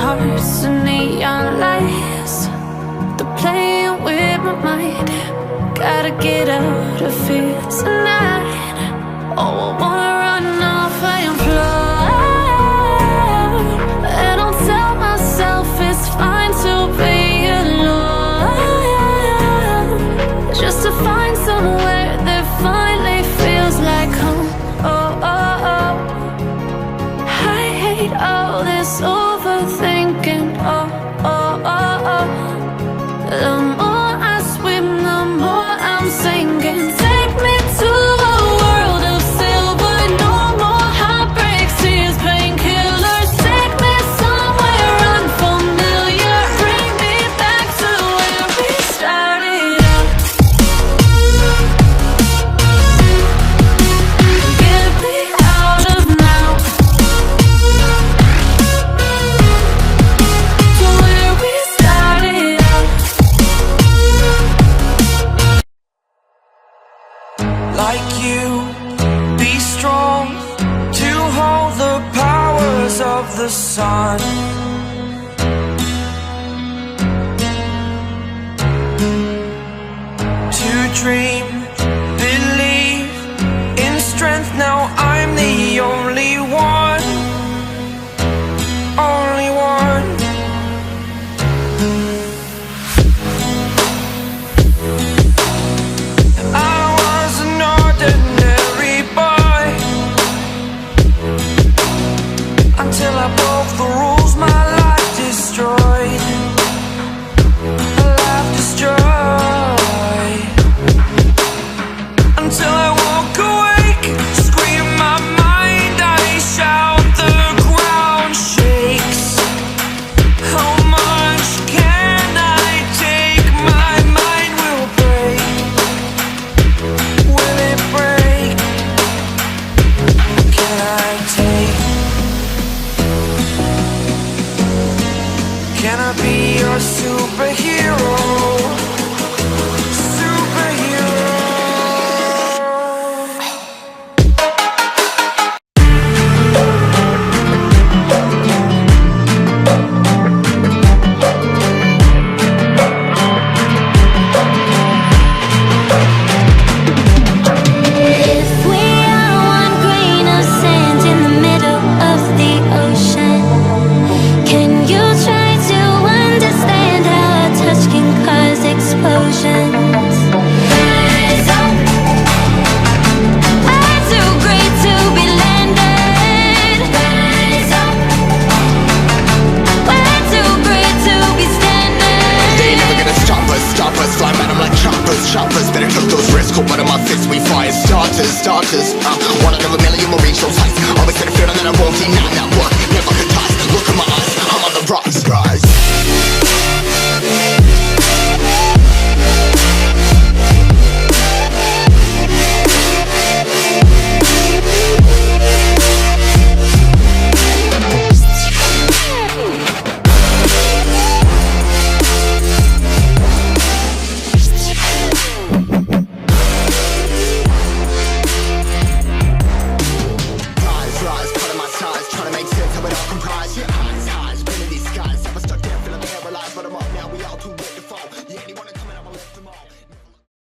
hearts and neon lights, they're playing with my mind. Gotta get out of here tonight. Oh, I wanna run off and fly. And I'll tell myself it's fine to be alone, just to find somewhere that finally feels like home. Oh, oh, oh. I hate all this overthinking. Oh, oh, oh, oh. The more I swim, the more I'm sinking. Take me to a world of silver. No more heartbreaks, tears, painkillers. Take me somewhere unfamiliar. Bring me back to where we started out. Get me out of now, to where we started out. Like you, be strong to hold the powers of the sun. To dream, believe in strength. Now I'm the only one, only one. I was an ordinary boy until I broke the rules. My life destroyed, my life destroyed. Until I walk awake, scream my mind, I shout, the ground shakes. How much can I take? My mind will break. Will it break? Can I take? Can I be your superhero? Superhero. If we are one grain of sand in the middle of the ocean, can you try to understand how a touch can cause explosions? Rise up, I'm too great to be landed. Rise up, we're too great to be standing. They ain't never gonna stop us, fly man, I'm like choppers, better took those risks, cold blood in my fists, we fire starters, one out of a million will reach those heights, always had a feeling that I won't deny, not work, never could toss, look in my eyes, I'm on the rocks, rise. Rise, pulling my ties, trying to make sense of it all comprise. Yeah, eyes, spinning these skies. I was stuck there, feeling paralyzed, but I'm up now. We all too late to fall. Yeah, anyone coming up, I'll lift them all.